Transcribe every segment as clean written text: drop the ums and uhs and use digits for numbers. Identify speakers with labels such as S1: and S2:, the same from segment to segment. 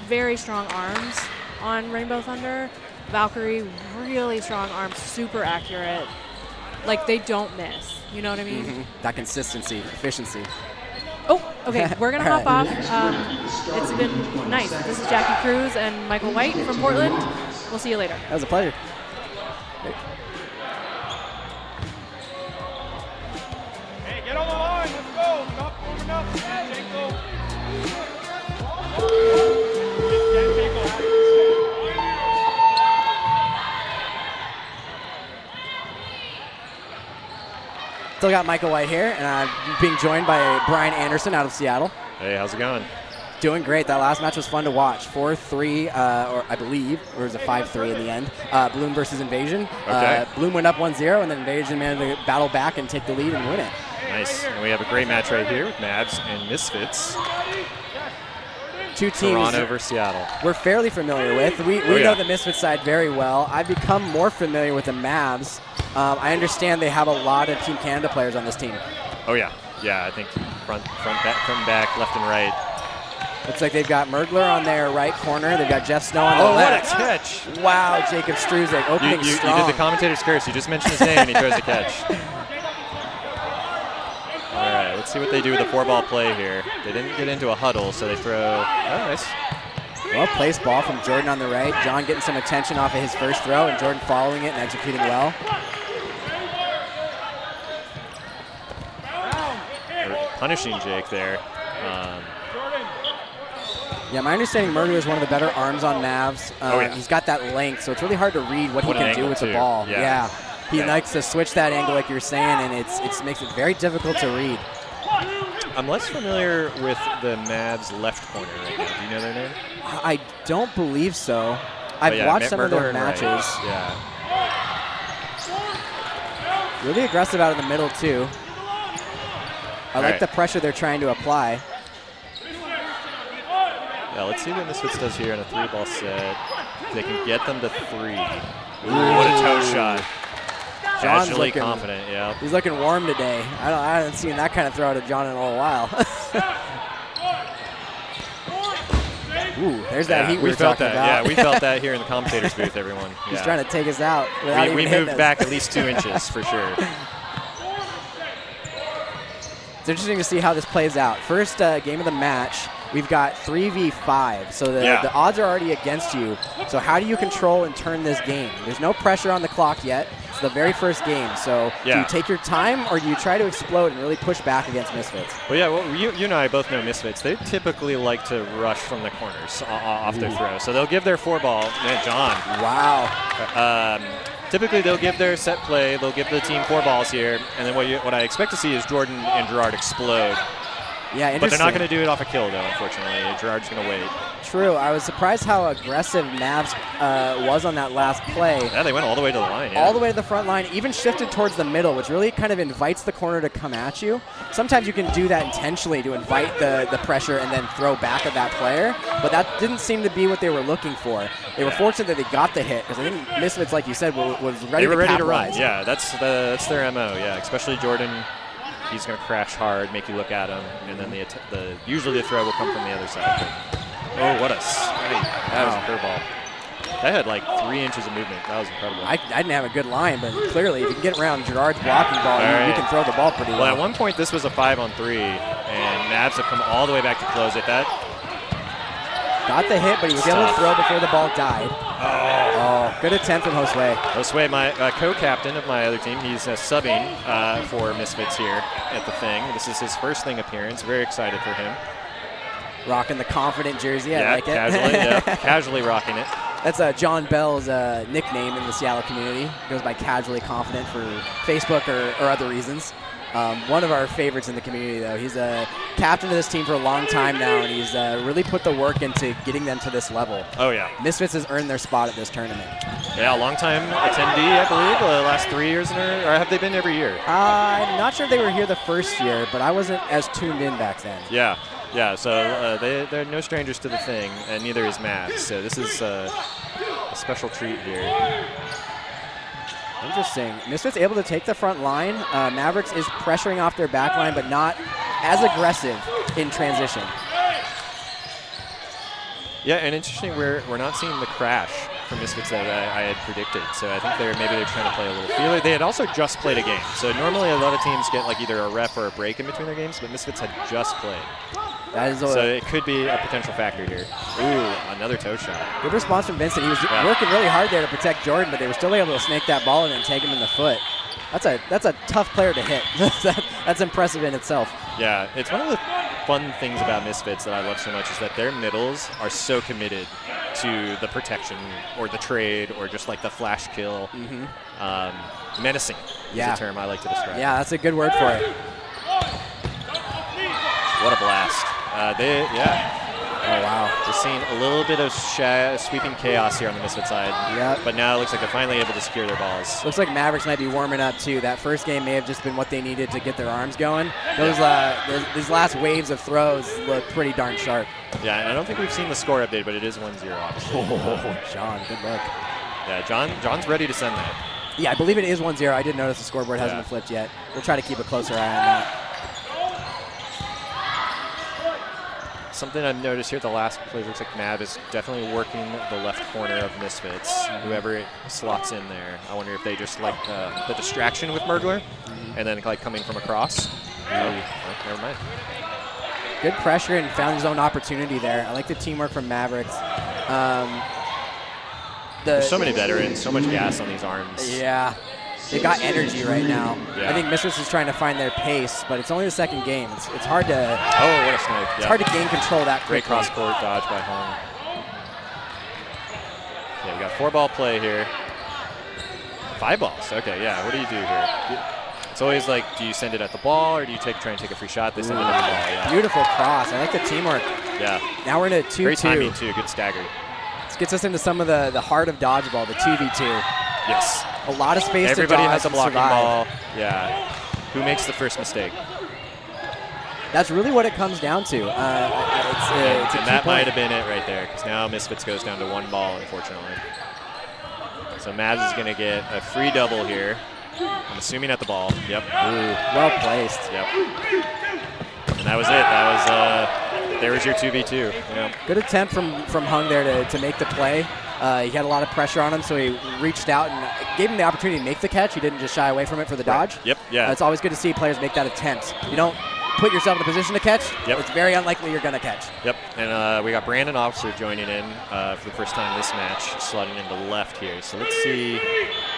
S1: very strong arms on Rainbow Thunder. Valkyrie, really strong arms, super accurate. Like, they don't miss. You know what I mean?
S2: That consistency, efficiency.
S1: Oh, okay. We're going to hop off. It's been nice. This is Jackie Cruz and Michael White from Portland. We'll see you later.
S2: That was a pleasure.
S3: Hey, get on the line. Let's go. Stop moving up.
S2: Still got Michael White here, and I'm being joined by Brian Anderson out of Seattle.
S4: Hey, how's it going?
S2: Doing great. That last match was fun to watch. 4-3, or I believe, or it was a 5-3 in the end. Bloom versus Invasion.
S4: Okay.
S2: Bloom went up 1-0, and then Invasion managed to battle back and take the lead and win it.
S4: Nice. And we have a great match right here with Mavs and Misfits.
S2: Two teams
S4: Toronto versus Seattle.
S2: we're fairly familiar with. We know the Misfits side very well. I've become more familiar with the Mavs. I understand they have a lot of Team Canada players on this team.
S4: Oh, yeah. Yeah, I think front, back, left, and right.
S2: Looks like they've got Mergler on their right corner. They've got Jeff Snow on the left.
S4: Oh, what a catch.
S2: Wow, Jacob Struzek opening
S4: You
S2: strong.
S4: did the commentator's curse. You just mentioned his name, and he throws a catch. All right, let's see what they do with the 4-ball play here. They didn't get into a huddle, so they throw. Oh, nice.
S2: Well placed ball from Jordan on the right. John getting some attention off of his first throw, and Jordan following it and executing well.
S4: They're punishing Jake there.
S2: Yeah, my understanding Mergler is one of the better arms on Mavs. He's got that length, so it's really hard to read what he can do with the ball.
S4: Yeah.
S2: He likes to switch that angle like you're saying, and it makes it very difficult to read.
S4: I'm less familiar with the Mavs left corner right now. Do you know their name?
S2: I don't believe so. I've watched some of their matches.
S4: Right. Yeah.
S2: Really aggressive out of the middle, too. I like the pressure they're trying to apply.
S4: Yeah, let's see what Misfits does here in a 3-ball set. If they can get them to 3. Ooh, what a toe shot.
S2: John's
S4: Casually
S2: looking
S4: confident, yeah.
S2: He's looking warm today. I haven't seen that kind of throw to John in a little while. Ooh, there's that heat we
S4: felt that.
S2: about.
S4: Yeah, we felt that here in the commentator's booth, everyone.
S2: He's
S4: Yeah.
S2: trying to take us out.
S4: We moved back at least 2 inches for sure.
S2: It's interesting to see how this plays out. First game of the match, we've got 3v5, so the odds are already against you. So how do you control and turn this game? There's no pressure on the clock yet. It's the very first game. So do you take your time, or do you try to explode and really push back against Misfits?
S4: Well, yeah, well, you and I both know Misfits. They typically like to rush from the corners off their throw. So they'll give their 4-ball. Man, John.
S2: Wow.
S4: Typically, they'll give their set play. They'll give the team 4 balls here. And then what I expect to see is Jordan and Gerard explode.
S2: Yeah, interesting.
S4: But they're not going to do it off a kill, though, unfortunately. Gerard's going to wait.
S2: True. I was surprised how aggressive Mavs was on that last play.
S4: Yeah, they went all the way to the line. Yeah.
S2: All the way to the front line, even shifted towards the middle, which really kind of invites the corner to come at you. Sometimes you can do that intentionally to invite the pressure and then throw back at that player, but that didn't seem to be what they were looking for. They were fortunate that they got the hit, because I think Misfits, like you said, was ready to capitalize.
S4: Yeah, that's their MO, yeah, especially Jordan. He's going to crash hard, make you look at him, and then usually the throw will come from the other side. Oh, what a strike. That was a curveball. That had like 3 inches of movement. That was incredible.
S2: I didn't have a good line, but clearly if you can get around Gerard's blocking ball, you can throw the ball pretty well.
S4: Well, at one point this was a 5-on-3, and Mavs have come all the way back to close it. That
S2: got the hit, but he was able to throw before the ball died. Oh, good attempt from Josue.
S4: Josue, my co-captain of my other team, he's subbing for Misfits here at the Thing. This is his first Thing appearance. Very excited for him.
S2: Rocking the confident jersey. I like it.
S4: Casually rocking it.
S2: That's John Bell's nickname in the Seattle community. He goes by Casually Confident for Facebook or other reasons. One of our favorites in the community, though. He's a captain of this team for a long time now, and he's really put the work into getting them to this level.
S4: Oh, yeah.
S2: Misfits has earned their spot at this tournament.
S4: Yeah, a long-time attendee, I believe, the last 3 years, or have they been every year?
S2: I'm not sure if they were here the first year, but I wasn't as tuned in back then.
S4: Yeah, so they're no strangers to the Thing, and neither is Matt. So this is a special treat here.
S2: Interesting. Misfits able to take the front line. Mavericks is pressuring off their back line, but not as aggressive in transition.
S4: Yeah, and interesting, we're not seeing the crash from Misfits that I had predicted. So I think maybe they're trying to play a little feeler. They had also just played a game. So normally a lot of teams get like either a ref or a break in between their games, but Misfits had just played.
S2: That is
S4: so it could be a potential factor here. Ooh, another toe shot.
S2: Good response from Vincent. He was working really hard there to protect Jordan, but they were still able to snake that ball in and take him in the foot. That's a tough player to hit. That's impressive in itself.
S4: Yeah, it's one of the fun things about Misfits that I love so much is that their middles are so committed to the protection or the trade or just like the flash kill. Menacing is a term I like to describe.
S2: Yeah, that's a good word for it.
S4: What a blast.
S2: Oh, wow.
S4: Just seeing a little bit of sweeping chaos here on the Misfit side.
S2: Yep.
S4: But now it looks like they're finally able to secure their balls.
S2: Looks like Mavericks might be warming up, too. That first game may have just been what they needed to get their arms going. These last waves of throws look pretty darn sharp.
S4: Yeah, and I don't think we've seen the score update, but it is 1-0, obviously.
S2: Oh, John, good luck.
S4: Yeah, John's ready to send that.
S2: Yeah, I believe it is 1-0. I did notice the scoreboard hasn't been flipped yet. We'll try to keep a closer eye on that.
S4: Something I've noticed here at the last play looks like Mav is definitely working the left corner of Misfits. Whoever it slots in there. I wonder if they just like the distraction with Mergler and then like coming from across. Never mind.
S2: Good pressure and found his own opportunity there. I like the teamwork from Mavericks.
S4: There's so many veterans, so much gas on these arms.
S2: Yeah. They got energy right now.
S4: Yeah.
S2: I think Misfits is trying to find their pace, but it's only the second game. It's hard to.
S4: Oh, what a snipe!
S2: It's hard to gain control that quickly.
S4: Great cross court dodge by Hung. Yeah, we got 4-ball play here. 5 balls. Okay, yeah. What do you do here? It's always like, do you send it at the ball or do you try and take a free shot? They send it at the ball. Yeah.
S2: Beautiful cross. I like the teamwork.
S4: Yeah.
S2: Now we're in a 2-2.
S4: Great timing too. Good stagger.
S2: This gets us into some of the heart of dodgeball, the 2v2.
S4: Yes.
S2: A lot of space
S4: Everybody
S2: to dodge
S4: has a blocking
S2: survive.
S4: ball. Yeah. Who makes the first mistake?
S2: That's really what it comes down to. It's a
S4: and that might have been it right there, because now Misfits goes down to 1 ball, unfortunately. So Mavs is going to get a free double here. I'm assuming at the ball. Yep.
S2: Ooh, well placed.
S4: Yep. And that was it. There was your 2v2. Yep.
S2: Good attempt from Hung there to make the play. He had a lot of pressure on him, so he reached out and gave him the opportunity to make the catch. He didn't just shy away from it for the dodge.
S4: Yep, yeah.
S2: It's always good to see players make that attempt. You don't put yourself in a position to catch.
S4: Yep.
S2: It's very unlikely you're going to catch.
S4: Yep, and we got Brandon Officer joining in for the first time this match, slotting into left here. So let's see,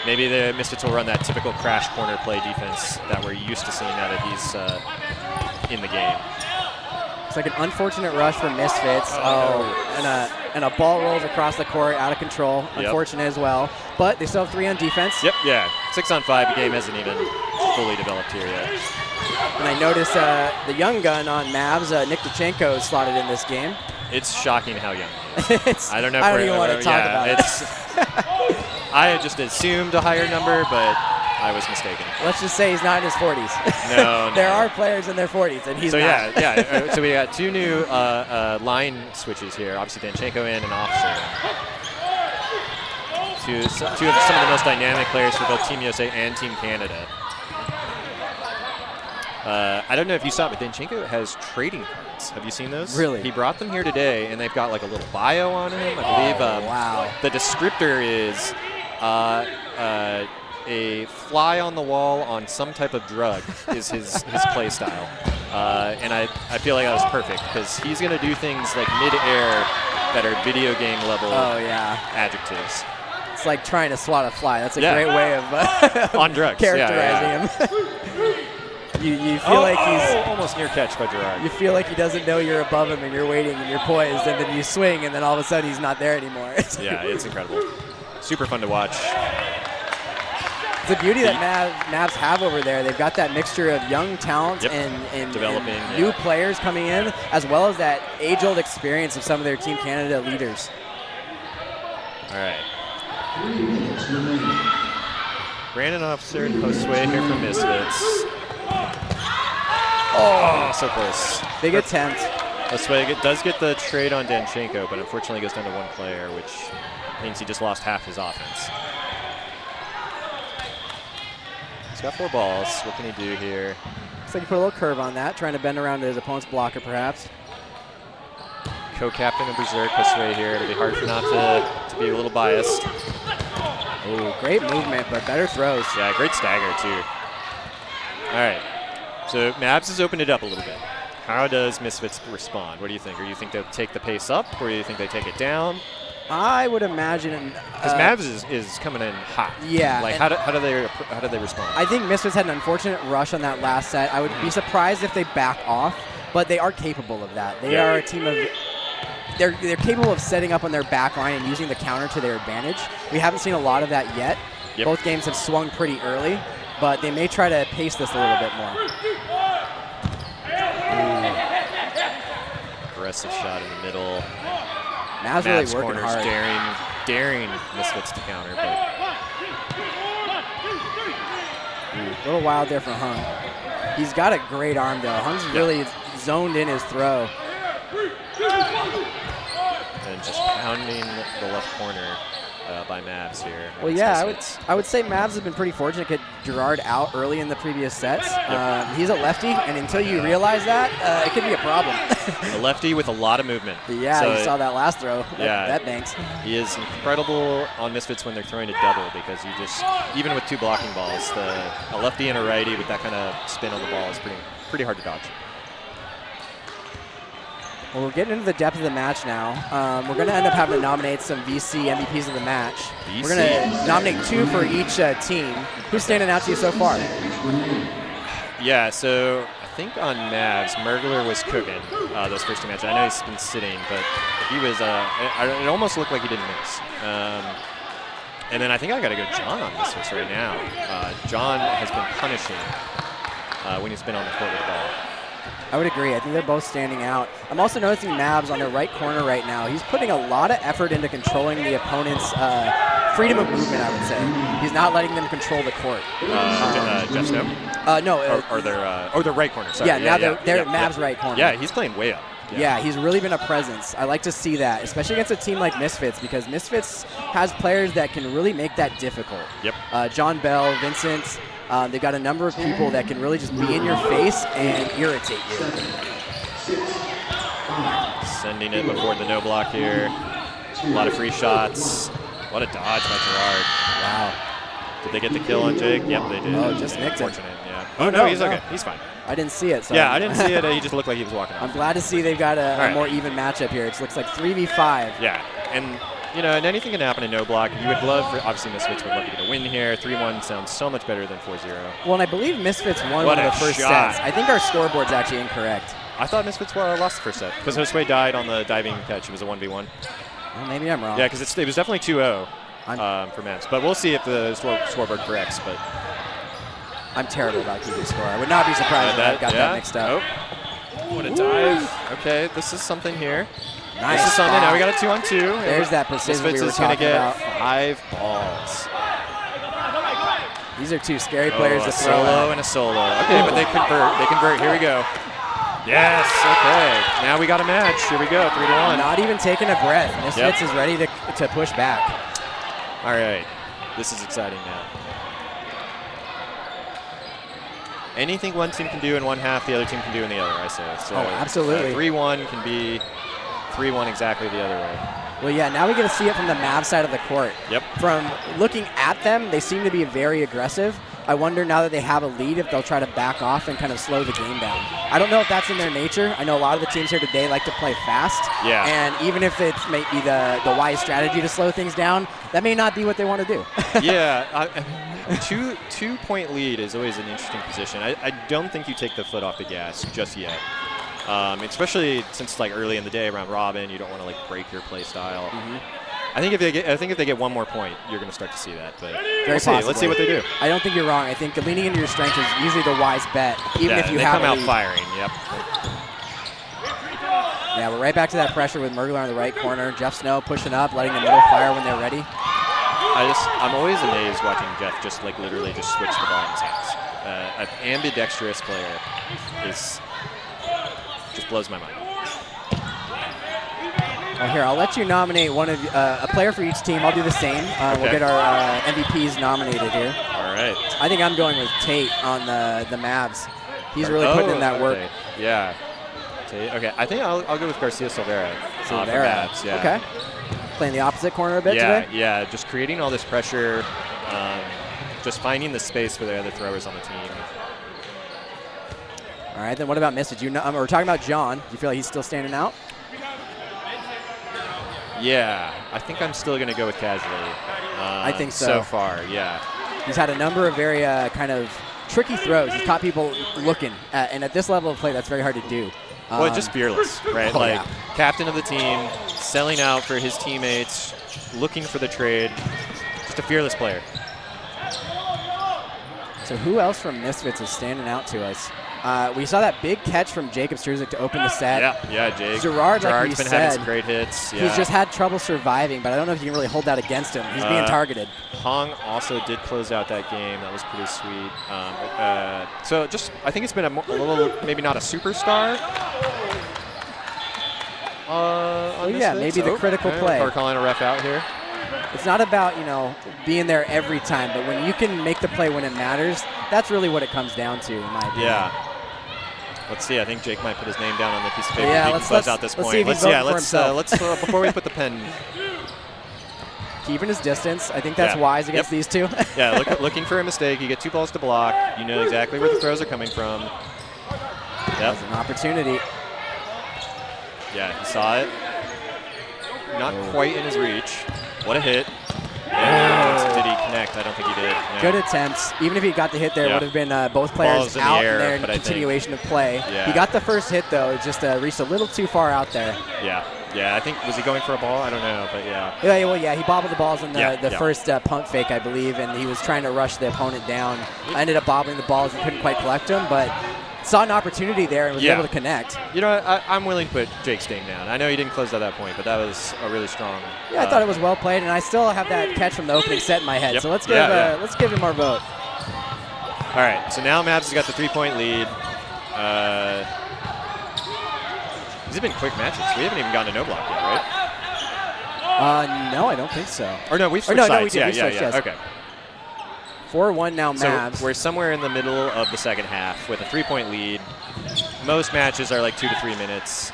S4: maybe the Misfits will run that typical crash corner play defense that we're used to seeing now that he's in the game.
S2: It's like an unfortunate rush for Misfits. And a ball rolls across the court, out of control.
S4: Yep.
S2: Unfortunate as well. But they still have 3 on defense.
S4: Yep, yeah. 6 on 5. The game hasn't even fully developed here yet.
S2: And I noticed the young gun on Mavs, Nick Dachenko, is slotted in this game.
S4: It's shocking how young he is. I don't know if
S2: I don't even want to talk about it.
S4: I had just assumed a higher number, but I was mistaken.
S2: Let's just say he's not in his 40s.
S4: No,
S2: There are players in their 40s, and he's
S4: so
S2: not.
S4: yeah. So we got 2 new line switches here. Obviously, Danchenko in and Officer. Two of some of the most dynamic players for both Team USA and Team Canada. I don't know if you saw it, but Danchenko has trading cards. Have you seen those?
S2: Really?
S4: He brought them here today, and they've got like a little bio on him. I believe.
S2: Wow.
S4: The descriptor is a fly on the wall on some type of drug is his play style. And I feel like that was perfect because he's going to do things like mid-air that are video game level adjectives.
S2: It's like trying to swat a fly. That's a great way of
S4: on drugs.
S2: characterizing him. You feel like he's
S4: almost near catch by Gerard.
S2: You feel like he doesn't know you're above him and you're waiting and you're poised, and then you swing and then all of a sudden he's not there anymore.
S4: Yeah, it's incredible. Super fun to watch.
S2: It's a beauty that Mavs have over there. They've got that mixture of young talent and
S4: developing
S2: new players coming in, as well as that age-old experience of some of their Team Canada leaders.
S4: All right. Brandon Officer and Josue here for Misfits. Oh, so close.
S2: Big attempt.
S4: Josue does get the trade on Danchenko, but unfortunately goes down to 1 player, which means he just lost half his offense. He's got 4 balls. What can he do here?
S2: Looks like he put a little curve on that, trying to bend around to his opponent's blocker, perhaps.
S4: co-captain of Berserk pushed away here. It'll be hard for not to be a little biased.
S2: Oh, great movement, but better throws.
S4: Yeah, great stagger, too. All right. So Mavs has opened it up a little bit. How does Misfits respond? What do you think? Or you think they'll take the pace up, or do you think they take it down?
S2: I would imagine
S4: because Mavs is coming in hot.
S2: Yeah.
S4: Like how do they respond?
S2: I think Misfits had an unfortunate rush on that last set. I would be surprised if they back off, but they are capable of that. They are a team of. They're capable of setting up on their back line and using the counter to their advantage. We haven't seen a lot of that yet.
S4: Yep.
S2: Both games have swung pretty early, but they may try to pace this a little bit more.
S4: Aggressive shot in the middle.
S2: Mavs really working
S4: corners
S2: hard.
S4: daring Misfits to counter, but
S2: a little wild there for Hung. He's got a great arm though. Hung's really zoned in his throw.
S4: And just pounding the left corner by Mavs here.
S2: Well, yeah, I would say Mavs have been pretty fortunate to get Gerard out early in the previous sets. He's a lefty, and until you realize that, it could be a problem.
S4: A lefty with a lot a
S2: Yeah, so you saw that last throw. That banks.
S4: He is incredible on Misfits when they're throwing a double because you just, even with two blocking balls, a lefty and a righty with that kind of spin on the ball is pretty hard to dodge.
S2: Well, we're getting into the depth of the match now. We're going to end up having to nominate some VC MVPs of the match. We're going to nominate 2 for each team. Who's standing out to you so far?
S4: Yeah, so I think on Mavs, Mergler was cooking those first 2 matches. I know he's been sitting, but he was. It almost looked like he didn't miss. And then I think I got to go John on Misfits right now. John has been punishing when he's been on the court with the ball.
S2: I would agree. I think they're both standing out. I'm also noticing Mavs on their right corner right now. He's putting a lot of effort into controlling the opponent's freedom of movement, I would say. He's not letting them control the court.
S4: Jeff Snow?
S2: No.
S4: Or their right corner, sorry.
S2: Yeah, they're Mavs' right corner.
S4: Yeah, he's playing way up.
S2: Yeah, he's really been a presence. I like to see that, especially against a team like Misfits, because Misfits has players that can really make that difficult.
S4: Yep.
S2: John Bell, Vincent. They've got a number of people that can really just be in your face and irritate you.
S4: Sending it before the no block here. A lot of free shots. What a dodge by Gerard.
S2: Wow.
S4: Did they get the kill on Jake? Yep, they did.
S2: Oh, just nicked it.
S4: Yeah. Oh, no, he's okay. He's fine.
S2: I didn't see it. So
S4: yeah, I didn't see it. He just looked like he was walking off.
S2: I'm glad to see they've got a more even matchup here. It looks like 3v5.
S4: Yeah, and and anything can happen in no block. You would love, obviously Misfits would love to get a win here. 3-1 sounds so much better than 4-0.
S2: Well, and I believe Misfits won one of the first sets. I think our scoreboard's actually incorrect.
S4: I thought Misfits lost the first set because Josue died on the diving catch. It was a 1v1.
S2: Well, maybe I'm wrong.
S4: Yeah, because it was definitely 2-0 for Mavs. But we'll see if the scoreboard corrects. But
S2: I'm terrible about keeping score. I would not be surprised if I got that mixed up.
S4: Oh. What a dive. Okay, this is something here.
S2: Nice.
S4: This is something. Now we got a 2-on-2.
S2: There's that precision we were talking about.
S4: Misfits is going to get 5 balls.
S2: These are 2 scary players to throw.
S4: A solo and a solo. Okay, but they convert. They convert. Here we go. Yes. Okay. Now we got a match. Here we go. 3-1.
S2: Not even taking a breath. Misfits is ready to push back.
S4: All right. This is exciting now. Anything one team can do in one half, the other team can do in the other, I say. So,
S2: absolutely.
S4: 3-1 can be 3-1 exactly the other way.
S2: Well, yeah, now we get to see it from the Mavs side of the court.
S4: Yep.
S2: From looking at them, they seem to be very aggressive. I wonder now that they have a lead if they'll try to back off and kind of slow the game down. I don't know if that's in their nature. I know a lot of the teams here today like to play fast.
S4: Yeah.
S2: And even if it's maybe the wise strategy to slow things down, that may not be what they want to do.
S4: Yeah. Two-point lead is always an interesting position. I don't think you take the foot off the gas just yet. Especially since early in the day around Robin, you don't want to break your play style.
S2: Mm-hmm.
S4: I think if they get one more point, you're going to start to see that. But
S2: we'll see.
S4: Let's see what they do.
S2: I don't think you're wrong. I think leaning into your strength is usually the wise bet, even if you have
S4: come out firing. Yep.
S2: Yeah, we're right back to that pressure with Mergler on the right corner. Jeff Snow pushing up, letting the middle fire when they're ready.
S4: I'm always amazed watching Jeff just literally just switch the ball in his hands. An ambidextrous player just blows my mind.
S2: Well, here, I'll let you nominate a player for each team. I'll do the same. We'll get our MVPs nominated here.
S4: All right.
S2: I think I'm going with Tate on the Mavs. He's really putting in that work.
S4: Yeah. Tate. Okay, I think I'll go with Garcia Silvera.
S2: So
S4: for
S2: they're
S4: Mavs, yeah.
S2: Okay. Playing the opposite corner a bit today?
S4: Yeah, just creating all this pressure, just finding the space for the other throwers on the team.
S2: All right, then what about Misfits? We're talking about John. Do you feel like he's still standing out?
S4: Yeah, I think I'm still going to go with casually.
S2: I think so.
S4: So far, yeah.
S2: He's had a number of very kind of tricky throws. He's caught people looking, and at this level of play, that's very hard to do.
S4: Well, just fearless, right?
S2: Oh,
S4: like,
S2: yeah.
S4: captain of the team, selling out for his teammates, looking for the trade. Just a fearless player.
S2: So who else from Misfits is standing out to us? We saw that big catch from Jacob Struzek to open the set.
S4: Yeah, Jake.
S2: Gerard's like
S4: been having some great hits. Yeah.
S2: He's just had trouble surviving, but I don't know if you can really hold that against him. He's being targeted.
S4: Hong also did close out that game. That was pretty sweet. So I think it's been a little, maybe not a superstar.
S2: Maybe the critical play.
S4: We're calling a ref out here.
S2: It's not about, being there every time, but when you can make the play when it matters, that's really what it comes down to, in my opinion.
S4: Yeah. Let's see. I think Jake might put his name down on the piece of paper.
S2: Yeah,
S4: he can close out this point.
S2: Let's
S4: Before we put the pen.
S2: Keeping his distance. I think that's wise against these two.
S4: Yeah, looking for a mistake. You get 2 balls to block. You know exactly where the throws are coming from.
S2: That's an opportunity.
S4: Yeah, he saw it. Not quite in his reach. What a hit. And did he connect? I don't think he did. No.
S2: Good attempts. Even if he got the hit there, it would have been both players out in their continuation of play.
S4: Yeah.
S2: He got the first hit, though. It just reached a little too far out there.
S4: Yeah, I think, was he going for a ball? I don't know, but yeah.
S2: Yeah, he bobbled the balls in the first pump fake, I believe, and he was trying to rush the opponent down. I ended up bobbling the balls and couldn't quite collect them, but saw an opportunity there and was able to connect.
S4: You know, I'm willing to put Jake's name down. I know he didn't close at that point, but that was a really strong.
S2: Yeah, I thought it was well played, and I still have that catch from the opening set in my head. So let's give him our vote.
S4: All right, so now Mavs has got the 3-point lead. These have been quick matches. We haven't even gotten a no block yet, right?
S2: No, I don't think so.
S4: Or no, we've switched sides.
S2: We did.
S4: Yeah.
S2: Yes.
S4: Okay.
S2: 4-1 now, Mavs.
S4: So we're somewhere in the middle of the second half with a 3-point lead. Most matches are like 2 to 3 minutes.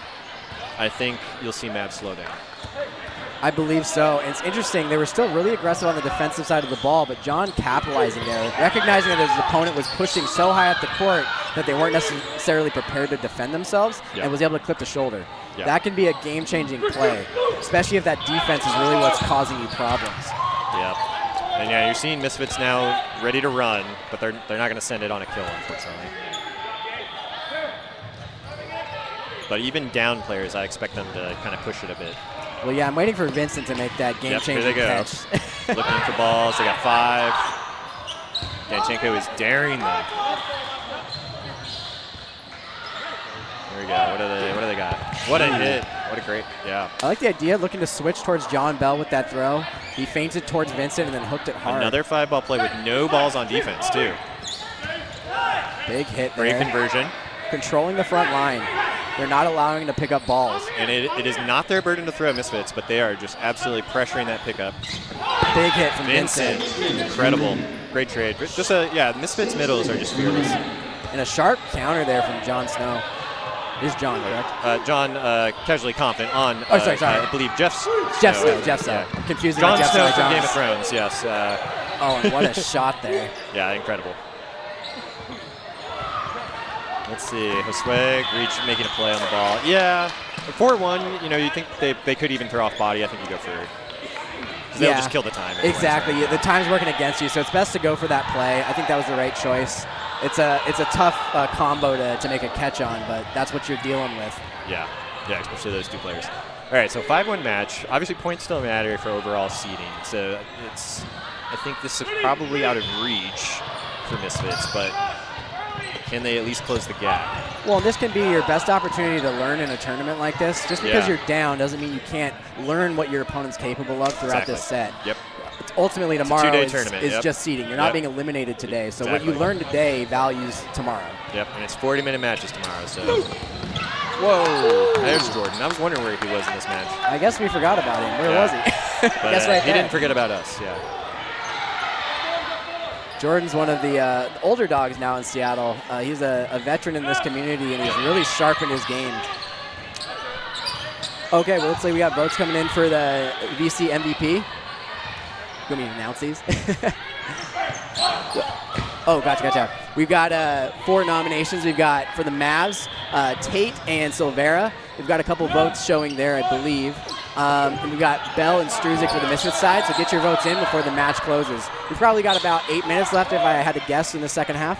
S4: I think you'll see Mavs slow down.
S2: I believe so. And it's interesting. They were still really aggressive on the defensive side of the ball, but John capitalizing there, recognizing that his opponent was pushing so high up the court that they weren't necessarily prepared to defend themselves, and was able to clip the shoulder. That can be a game-changing play, especially if that defense is really what's causing you problems.
S4: Yep. And yeah, you're seeing Misfits now ready to run, but they're not going to send it on a kill, unfortunately. But even down players, I expect them to kind of push it a bit.
S2: Well, yeah, I'm waiting for Vincent to make that game-changing catch.
S4: Looking for balls. They got 5. Danchenko is daring them. There we go. What do they got? What a hit. What a great, yeah.
S2: I like the idea, looking to switch towards John Bell with that throw. He feinted towards Vincent and then hooked it hard.
S4: Another 5-ball play with no balls on defense, too.
S2: Big hit there.
S4: Great conversion.
S2: Controlling the front line. They're not allowing him to pick up balls.
S4: And it is not their burden to throw Misfits, but they are just absolutely pressuring that pickup.
S2: Big hit from Vincent.
S4: Incredible. Great trade. Just Misfits middles are just fearless.
S2: And a sharp counter there from John Snow. This is John, correct?
S4: John, casually confident on,
S2: sorry.
S4: I believe Jeff Snow.
S2: Jeff Snow. Confusing
S4: John
S2: Jeff
S4: Snow from Game of Thrones, yes.
S2: And what a shot there.
S4: Yeah, incredible. Let's see, Josue making a play on the ball. Yeah, 4-1, you think they could even throw off body. I think you go for it. Because they'll just kill the time. Anyway,
S2: exactly. The time's working against you, so it's best to go for that play. I think that was the right choice. It's a tough combo to make a catch on, but that's what you're dealing with.
S4: Yeah, especially those 2 players. All right, so 5-1 match. Obviously, points still matter for overall seeding. So I think this is probably out of reach for Misfits, but can they at least close the gap?
S2: Well, this can be your best opportunity to learn in a tournament like this. Just because you're down doesn't mean you can't learn what your opponent's capable of throughout this set.
S4: Yep.
S2: Ultimately, tomorrow
S4: is
S2: just seeding. You're not being eliminated today. So what you learn today values tomorrow.
S4: Yep, and it's 40-minute matches tomorrow. So, whoa, there's Jordan. I was wondering where he was in this match.
S2: I guess we forgot about him. Where was he?
S4: Guess right he didn't forget about us,
S2: Jordan's one of the older dogs now in Seattle. He's a veteran in this community, and he's really sharpened his game. Okay, well, let's say we got votes coming in for the VC MVP. You want me to announce these? Oh, gotcha. We've got 4 nominations. We've got for the Mavs, Tate and Silvera. We've got a couple votes showing there, I believe. And we've got Bell and Struzik for the Misfits side, so get your votes in before the match closes. We've probably got about 8 minutes left if I had to guess in the second half.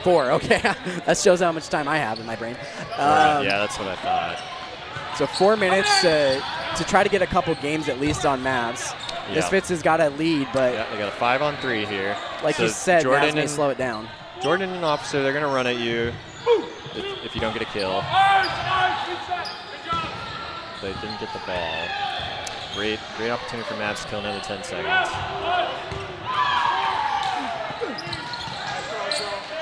S2: 4, okay. That shows how much time I have in my brain.
S4: Yeah, that's what I thought.
S2: So 4 minutes to try to get a couple games at least on Mavs.
S4: Yep.
S2: Misfits has got a lead, but
S4: Yeah, they got a 5-on-3 here.
S2: like
S4: So
S2: you said,
S4: Jordan
S2: Mavs may
S4: and,
S2: slow it down.
S4: Jordan and Officer, they're going to run at you if you don't get a kill. They didn't get the ball. Great opportunity for Mavs to kill another 10 seconds.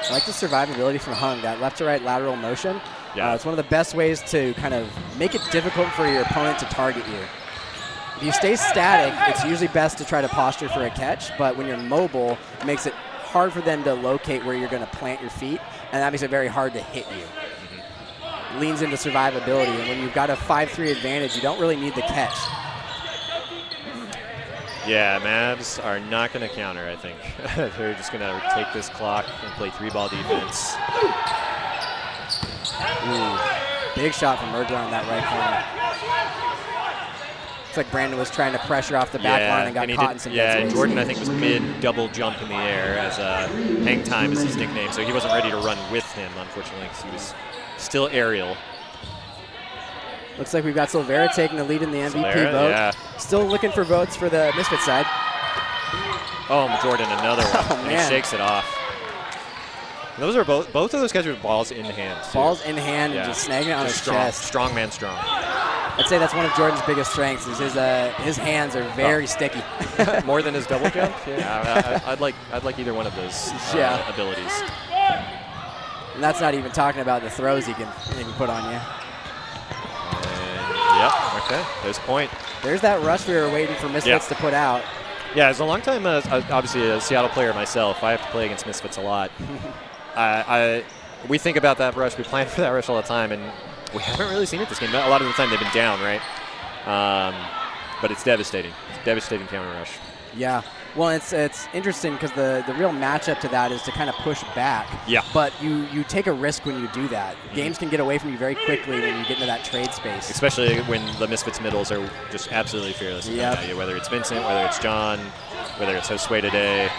S2: I like the survivability from Hung, that left to right lateral motion.
S4: Yeah.
S2: It's one of the best ways to kind of make it difficult for your opponent to target you. If you stay static, it's usually best to try to posture for a catch, but when you're mobile, it makes it hard for them to locate where you're going to plant your feet, and that makes it very hard to hit you. Leans into survivability, and when you've got a 5-3 advantage, you don't really need the catch.
S4: Yeah, Mavs are not going to counter, I think. They're just going to take this clock and play 3-ball defense.
S2: Ooh, big shot from Merger on that right corner. Looks like Brandon was trying to pressure off the back line and got caught in some dead
S4: and
S2: space.
S4: Jordan, I think, was mid-double jump in the air as hang time is his nickname, so he wasn't ready to run with him, unfortunately, because he was still aerial.
S2: Looks like we've got Silvera taking the lead in the MVP vote.
S4: Yeah.
S2: Still looking for votes for the Misfits side.
S4: Oh, Jordan, another one.
S2: Oh,
S4: and
S2: man.
S4: he shakes it off. And those are both of those guys with balls in hand. Too.
S2: Balls in hand and just snagging it on his
S4: strong,
S2: chest.
S4: Strong man strong.
S2: I'd say that's one of Jordan's biggest strengths is his hands are very sticky.
S4: More than his double jump? Yeah, I'd like either one of those abilities.
S2: And that's not even talking about the throws he can put on you.
S4: Yep, okay, there's a point.
S2: There's that rush we were waiting for Misfits to put out.
S4: Yeah, as a long time, obviously a Seattle player myself, I have to play against Misfits a lot. We think about that rush, we plan for that rush all the time, and we haven't really seen it this game. A lot of the time they've been down, right? But it's devastating. It's a devastating counter rush.
S2: Yeah. Well, it's interesting because the real matchup to that is to kind of push back.
S4: Yeah.
S2: But you take a risk when you do that. Games can get away from you very quickly when you get into that trade space.
S4: Especially when the Misfits middles are just absolutely fearless.
S2: Yep.
S4: Whether it's Vincent, whether it's John, whether it's Josue today.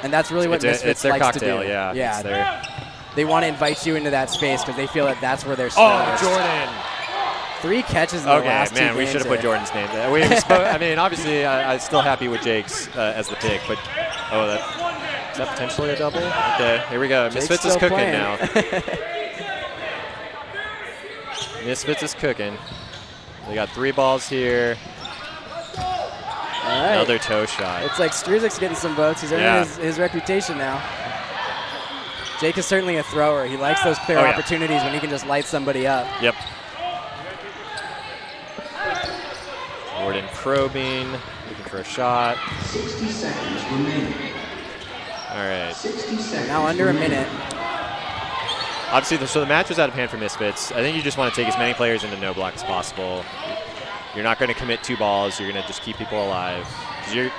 S2: And that's really what Misfits
S4: it's their
S2: likes
S4: cocktail,
S2: to do.
S4: Yeah.
S2: They want to invite you into that space because they feel that that's where they're strongest.
S4: Oh, Jordan.
S2: 3 catches in the last 2 games.
S4: We should have put Jordan's name there. I mean, obviously, I'm still happy with Jake's as the pick, but is that potentially a double? Okay, here we go.
S2: Jake's
S4: Misfits is
S2: still
S4: cooking
S2: playing.
S4: now. Misfits is cooking. They got 3 balls here.
S2: All right.
S4: Another toe shot.
S2: Looks like Struzik's getting some votes. He's earning his reputation now. Jake is certainly a thrower. He likes those clear opportunities when he can just light somebody up.
S4: Yep. Jordan probing, looking for a shot.
S5: 60 seconds remaining.
S4: All right.
S5: 60 seconds.
S2: Now under a minute.
S4: Obviously, so the match was out of hand for Misfits. I think you just want to take as many players into no block as possible. You're not going to commit 2 balls. You're going to just keep people alive. Because you're,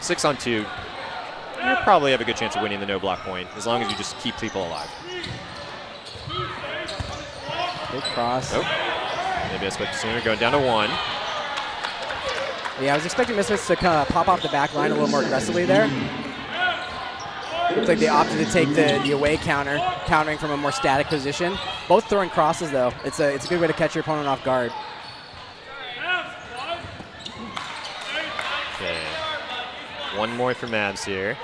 S4: 6-on-2, you probably have a good chance of winning the no block point as long as you just keep people alive.
S2: Big cross.
S4: Oh, maybe I expect sooner. Going down to 1.
S2: Yeah, I was expecting Misfits to kind of pop off the back line a little more aggressively there. Looks like they opted to take the away countering from a more static position. Both throwing crosses, though. It's a good way to catch your opponent off guard.
S4: Okay. 1 more for Mavs here.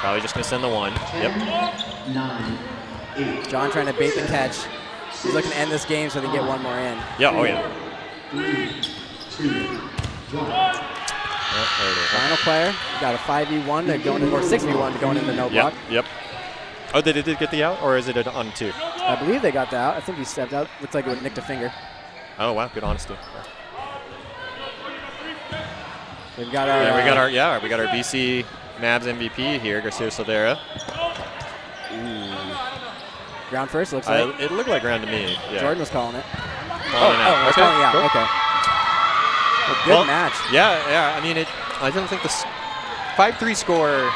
S4: Probably just going to send the 1.
S5: 10,
S4: Yep.
S5: 9, 8.
S2: John trying to bait the catch. He's looking to end this game so they can get 1 more in.
S4: Yeah, oh yeah.
S5: 3, 2, 1.
S2: Final player. Got a 5v1 to go into, or 6v1 to go into the no block.
S4: Yep. Oh, they did get the out, or is it on 2?
S2: I believe they got the out. I think he stepped out. Looks like it nicked a finger.
S4: Oh wow, good honesty.
S2: We've got our.
S4: And we got our BC Mavs MVP here, Garcia Silvera.
S2: Ground first, looks like.
S4: It looked like ground to me. Yeah.
S2: Jordan was calling it.
S4: Calling it out.
S2: It's calling it out.
S4: cool.
S2: Okay. Well, good match.
S4: Yeah. I mean, I don't think the 5-3 score.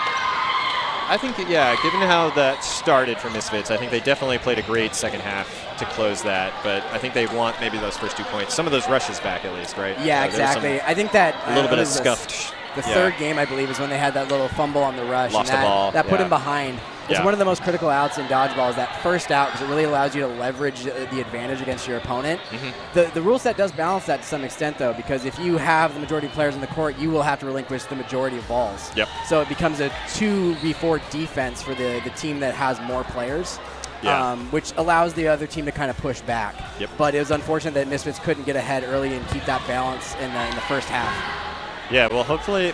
S4: I think, given how that started for Misfits, I think they definitely played a great second half to close that. But I think they want maybe those first 2 points. Some of those rushes back at least, right?
S2: Yeah, exactly. I think that
S4: a little bit of scuffed.
S2: The third game, I believe, is when they had that little fumble on the rush.
S4: Lost
S2: and
S4: the ball.
S2: That put him behind. It's
S4: Yeah.
S2: one of the most critical outs in dodgeball is that first out because it really allows you to leverage the advantage against your opponent. The rule set does balance that to some extent, though, because if you have the majority of players in the court, you will have to relinquish the majority of balls.
S4: Yep.
S2: So it becomes a 2v4 defense for the team that has more players.
S4: Yeah.
S2: Which allows the other team to kind of push back.
S4: Yep.
S2: But it was unfortunate that Misfits couldn't get ahead early and keep that balance in the first half.
S4: Yeah, well, hopefully